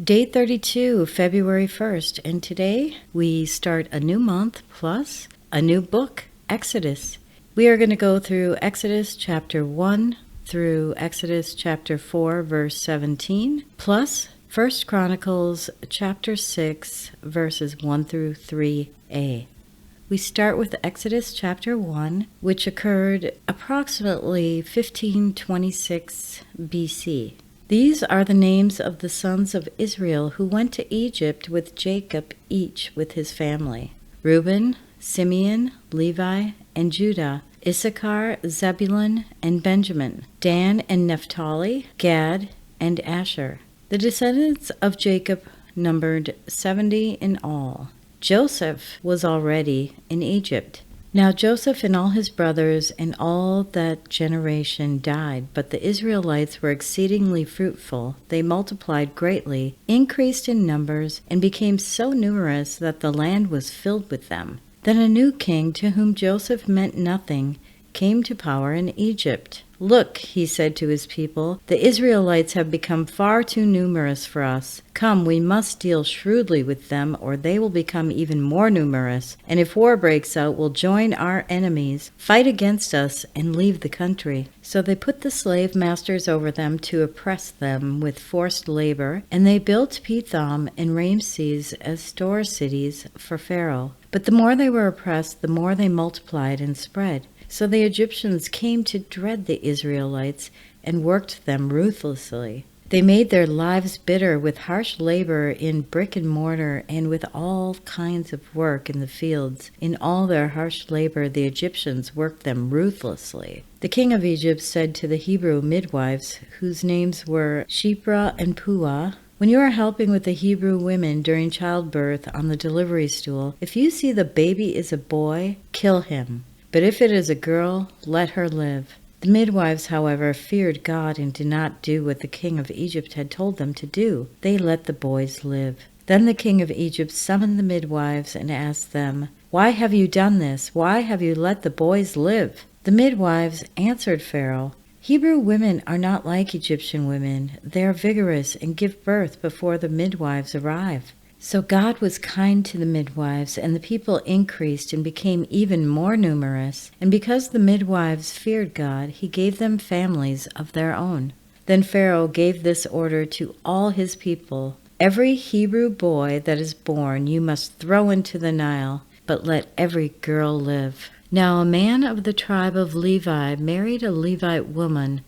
Day 32, February 1st, and today we start a new month plus a new book, Exodus. We are going to go through Exodus chapter 1 through Exodus chapter 4, verse 17, plus 1 Chronicles chapter 6, verses 1 through 3a. We start with Exodus chapter 1, which occurred approximately 1526 BC. These are the names of the sons of Israel who went to Egypt with Jacob, each with his family: Reuben, Simeon, Levi, and Judah, Issachar, Zebulun, and Benjamin, Dan and Naphtali, Gad, and Asher. The descendants of Jacob numbered 70 in all. Joseph was already in Egypt. Now Joseph and all his brothers and all that generation died, but the Israelites were exceedingly fruitful. They multiplied greatly, increased in numbers, and became so numerous that the land was filled with them. Then a new king, to whom Joseph meant nothing, came to power in Egypt. "Look," he said to his people, "the Israelites have become far too numerous for us. Come, we must deal shrewdly with them, or they will become even more numerous, and if war breaks out, will join our enemies, fight against us, and leave the country." So they put the slave masters over them to oppress them with forced labor, and they built Pithom and Ramses as store cities for Pharaoh. But the more they were oppressed, the more they multiplied and spread. So the Egyptians came to dread the Israelites and worked them ruthlessly. They made their lives bitter with harsh labor in brick and mortar and with all kinds of work in the fields. In all their harsh labor, the Egyptians worked them ruthlessly. The king of Egypt said to the Hebrew midwives, whose names were Shiphrah and Puah, "When you are helping with the Hebrew women during childbirth on the delivery stool, if you see the baby is a boy, kill him. But if it is a girl, let her live." The midwives, however, feared God and did not do what the king of Egypt had told them to do. They let the boys live. Then the king of Egypt summoned the midwives and asked them, "Why have you done this? Why have you let the boys live?" The midwives answered Pharaoh, "Hebrew women are not like Egyptian women. They are vigorous and give birth before the midwives arrive." So God was kind to the midwives, and the people increased and became even more numerous. And because the midwives feared God, he gave them families of their own. Then Pharaoh gave this order to all his people: "Every Hebrew boy that is born you must throw into the Nile, but let every girl live." Now a man of the tribe of Levi married a Levite woman,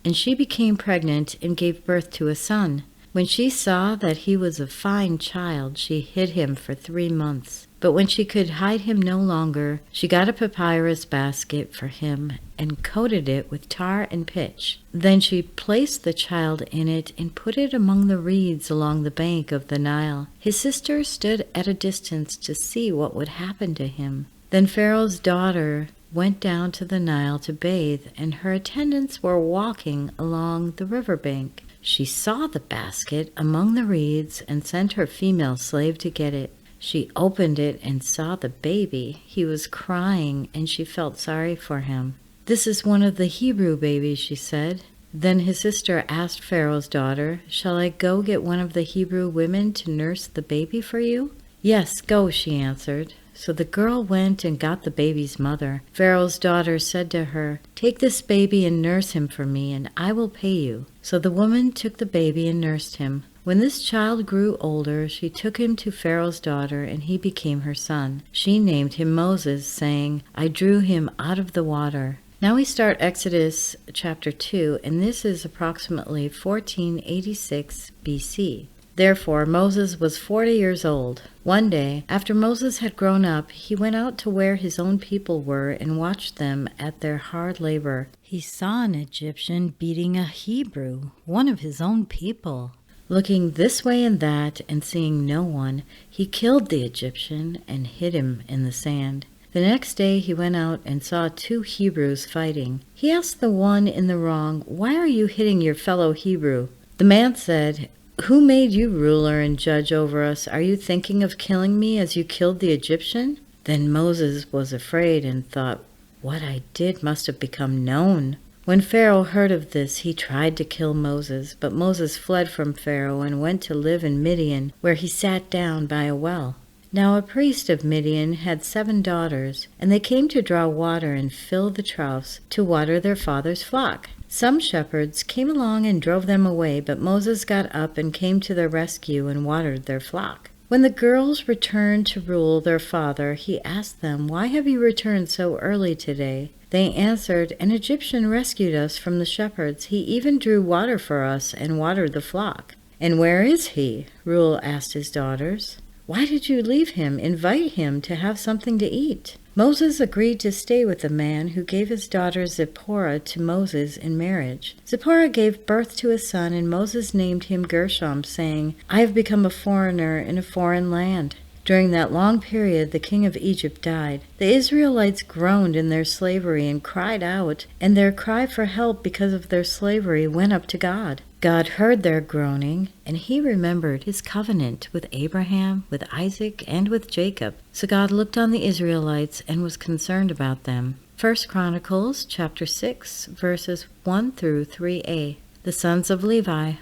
and she became pregnant and gave birth to a son. When she saw that he was a fine child, she hid him for 3 months. But when she could hide him no longer, she got a papyrus basket for him and coated it with tar and pitch. Then she placed the child in it and put it among the reeds along the bank of the Nile. His sister stood at a distance to see what would happen to him. Then Pharaoh's daughter went down to the Nile to bathe, and her attendants were walking along the river bank. She saw the basket among the reeds and sent her female slave to get it. She opened it and saw the baby. He was crying, and she felt sorry for him. "This is one of the Hebrew babies," she said. Then his sister asked Pharaoh's daughter, "Shall I go get one of the Hebrew women to nurse the baby for you?" "Yes, go," she answered. So the girl went and got the baby's mother. Pharaoh's daughter said to her, "Take this baby and nurse him for me, and I will pay you." So the woman took the baby and nursed him. When this child grew older, she took him to Pharaoh's daughter, and he became her son. She named him Moses, saying, "I drew him out of the water." Now we start Exodus chapter 2, and this is approximately 1486 BC. Therefore Moses was 40 years old. One day, after Moses had grown up, he went out to where his own people were and watched them at their hard labor. He saw an Egyptian beating a Hebrew, one of his own people. Looking this way and that and seeing no one, he killed the Egyptian and hid him in the sand. The next day he went out and saw 2 Hebrews fighting. He asked the one in the wrong, "Why are you hitting your fellow Hebrew?" The man said, "Who made you ruler and judge over us? Are you thinking of killing me as you killed the Egyptian?" Then Moses was afraid and thought, "What I did must have become known. When Pharaoh heard of this, he tried to kill Moses, but Moses fled from Pharaoh and went to live in Midian, where he sat down by a well. Now a priest of Midian had 7 daughters, and they came to draw water and fill the troughs to water their father's flock. Some shepherds came along and drove them away, but Moses got up and came to their rescue and watered their flock. When the girls returned to rule their father, he asked them, "Why have you returned so early today?" They answered, "An Egyptian rescued us from the shepherds. He even drew water for us and watered the flock." "And where is he?" Reuel asked his daughters. "Why did you leave him? Invite him to have something to eat." Moses agreed to stay with the man who gave his daughter Zipporah to Moses in marriage. Zipporah gave birth to a son, and Moses named him Gershom, saying, "I have become a foreigner in a foreign land." During that long period, the king of Egypt died. The Israelites groaned in their slavery and cried out, and their cry for help because of their slavery went up to God. God heard their groaning, and he remembered his covenant with Abraham, with Isaac, and with Jacob. So God looked on the Israelites and was concerned about them. 1 Chronicles chapter 6, verses 1 through 3a. The sons of Levi,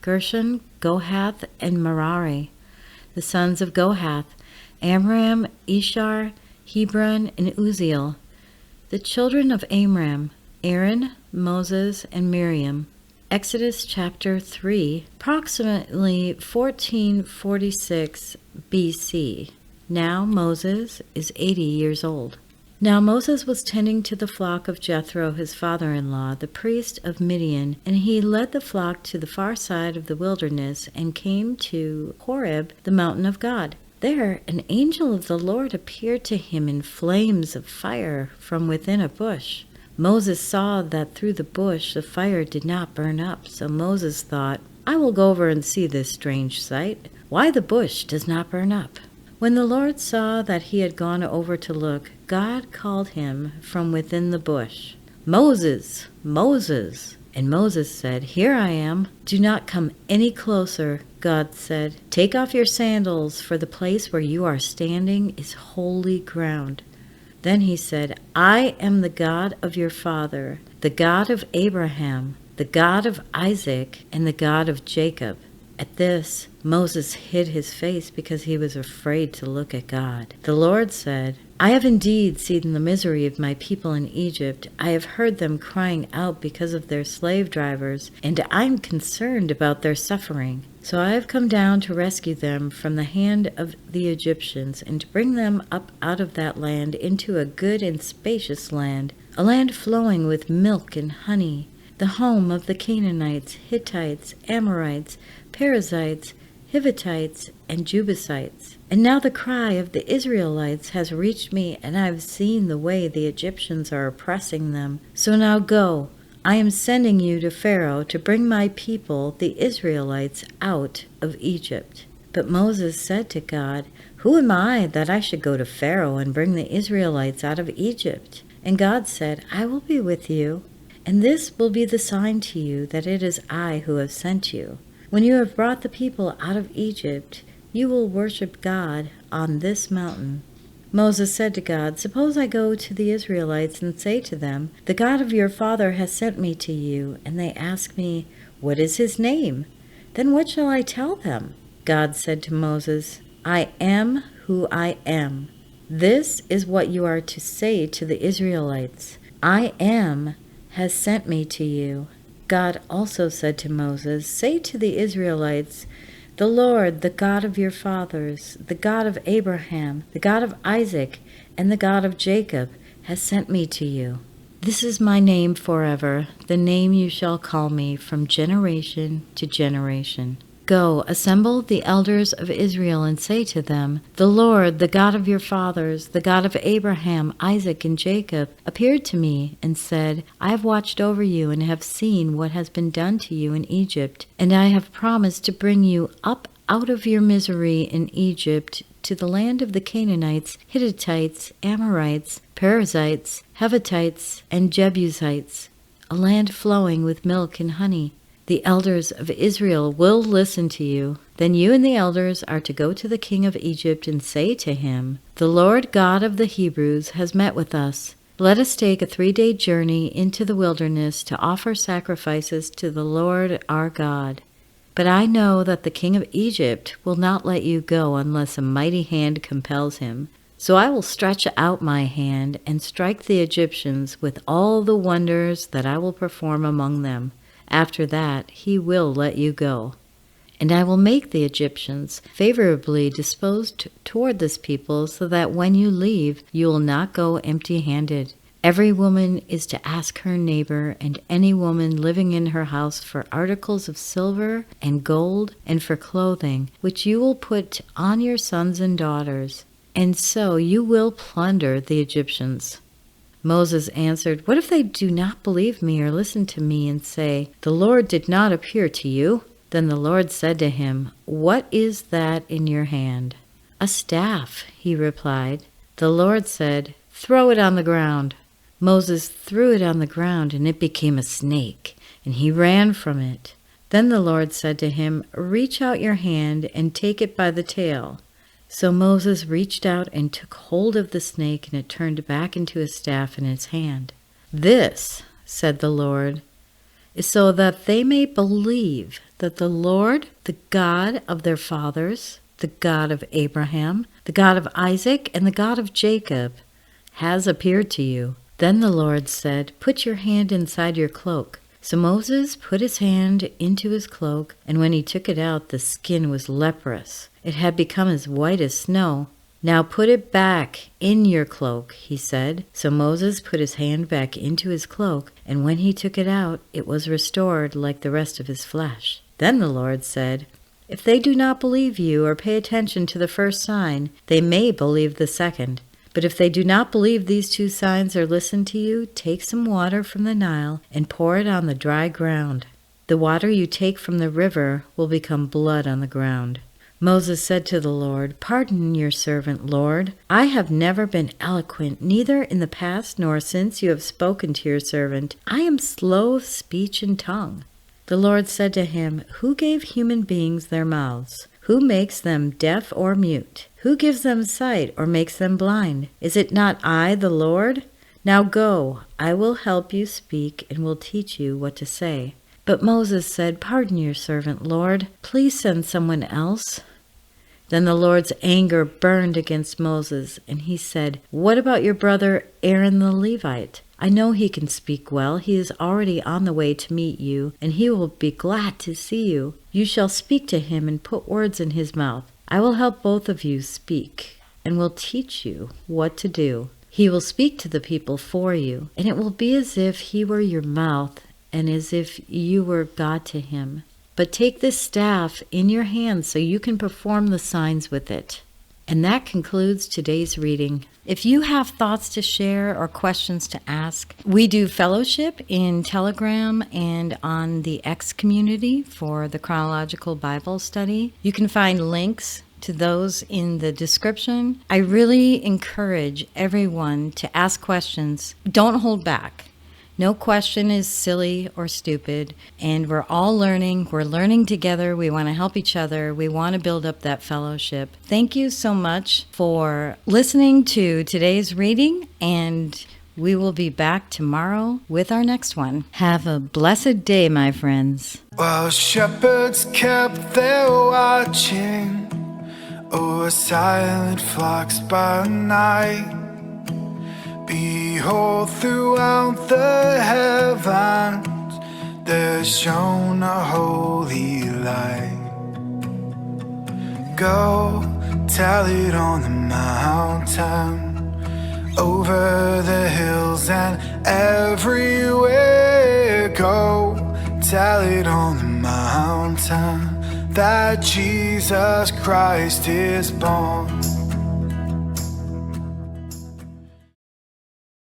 Gershon, Kohath, and Merari. The sons of Kohath, Amram, Ishar, Hebron, and Uzziel. The children of Amram, Aaron, Moses, and Miriam. Exodus chapter 3, approximately 1446 BC. Now Moses is 80 years old. Now Moses was tending to the flock of Jethro, his father-in-law, the priest of Midian, and he led the flock to the far side of the wilderness and came to Horeb, the mountain of God. There an angel of the Lord appeared to him in flames of fire from within a bush. Moses saw that through the bush the fire did not burn up, so Moses thought, "I will go over and see this strange sight, why the bush does not burn up." When the Lord saw that he had gone over to look, God called him from within the bush, "Moses, Moses." And Moses said, "Here I am." "Do not come any closer," God said. "Take off your sandals, for the place where you are standing is holy ground." Then he said, "I am the God of your father, the God of Abraham, the God of Isaac, and the God of Jacob." At this, Moses hid his face because he was afraid to look at God. The Lord said, "I have indeed seen the misery of my people in Egypt. I have heard them crying out because of their slave drivers, and I am concerned about their suffering. So I have come down to rescue them from the hand of the Egyptians and to bring them up out of that land into a good and spacious land, a land flowing with milk and honey, the home of the Canaanites, Hittites, Amorites, Perizzites, Hivitites, and Jebusites. And now the cry of the Israelites has reached me, and I have seen the way the Egyptians are oppressing them. So now go. I am sending you to Pharaoh to bring my people, the Israelites, out of Egypt." But Moses said to God, "Who am I that I should go to Pharaoh and bring the Israelites out of Egypt?" And God said, "I will be with you, and this will be the sign to you that it is I who have sent you. When you have brought the people out of Egypt, you will worship God on this mountain." Moses said to God, "Suppose I go to the Israelites and say to them, 'The God of your father has sent me to you,' and they ask me, 'What is his name?' Then what shall I tell them?" God said to Moses, "I am who I am. This is what you are to say to the Israelites. I am has sent me to you." God also said to Moses, "Say to the Israelites, 'The Lord, the God of your fathers, the God of Abraham, the God of Isaac, and the God of Jacob, has sent me to you. This is my name forever, the name you shall call me from generation to generation. Go, assemble the elders of Israel and say to them, 'The Lord, the God of your fathers, the God of Abraham, Isaac, and Jacob, appeared to me and said, I have watched over you and have seen what has been done to you in Egypt, and I have promised to bring you up out of your misery in Egypt to the land of the Canaanites, Hittites, Amorites, Perizzites, Hivitites, and Jebusites, a land flowing with milk and honey. The elders of Israel will listen to you. Then you and the elders are to go to the king of Egypt and say to him, 'The Lord God of the Hebrews has met with us. Let us take a 3-day journey into the wilderness to offer sacrifices to the Lord our God. But I know that the king of Egypt will not let you go unless a mighty hand compels him. So I will stretch out my hand and strike the Egyptians with all the wonders that I will perform among them. After that, he will let you go. And I will make the Egyptians favorably disposed toward this people, so that when you leave, you will not go empty-handed. Every woman is to ask her neighbor and any woman living in her house for articles of silver and gold and for clothing, which you will put on your sons and daughters. And so you will plunder the Egyptians. Moses answered, "What if they do not believe me or listen to me and say, 'The Lord did not appear to you'?" Then the Lord said to him, "What is that in your hand?" "A staff," he replied. The Lord said, "Throw it on the ground." Moses threw it on the ground, and it became a snake, and he ran from it. Then the Lord said to him, "Reach out your hand and take it by the tail." So Moses reached out and took hold of the snake, and it turned back into a staff in his hand. "This," said the Lord, "is so that they may believe that the Lord, the God of their fathers, the God of Abraham, the God of Isaac, and the God of Jacob, has appeared to you." Then the Lord said, "Put your hand inside your cloak." So Moses put his hand into his cloak, and when he took it out, the skin was leprous. It had become as white as snow. "Now put it back in your cloak," he said. So Moses put his hand back into his cloak, and when he took it out, it was restored like the rest of his flesh. Then the Lord said, "If they do not believe you or pay attention to the first sign, they may believe the second. But if they do not believe these 2 signs or listen to you, take some water from the Nile and pour it on the dry ground. The water you take from the river will become blood on the ground." Moses said to the Lord, "Pardon your servant, Lord. I have never been eloquent, neither in the past nor since you have spoken to your servant. I am slow of speech and tongue." The Lord said to him, "Who gave human beings their mouths? Who makes them deaf or mute? Who gives them sight or makes them blind? Is it not I, the Lord? Now go, I will help you speak and will teach you what to say." But Moses said, "Pardon your servant, Lord. Please send someone else." Then the Lord's anger burned against Moses, and he said, "What about your brother Aaron the Levite? I know he can speak well. He is already on the way to meet you, and he will be glad to see you. You shall speak to him and put words in his mouth. I will help both of you speak, and will teach you what to do. He will speak to the people for you, and it will be as if he were your mouth, and as if you were God to him. But take this staff in your hand so you can perform the signs with it." And that concludes today's reading. If you have thoughts to share or questions to ask, we do fellowship in Telegram and on the X community for the Chronological Bible Study. You can find links to those in the description. I really encourage everyone to ask questions. Don't hold back. No question is silly or stupid, and we're all learning. We're learning together. We want to help each other. We want to build up that fellowship. Thank you so much for listening to today's reading, and we will be back tomorrow with our next one. Have a blessed day, my friends. While shepherds kept their watching over silent flocks by night, behold, throughout the heavens there shone a holy light. Go tell it on the mountain, over the hills and everywhere. Go tell it on the mountain that Jesus Christ is born.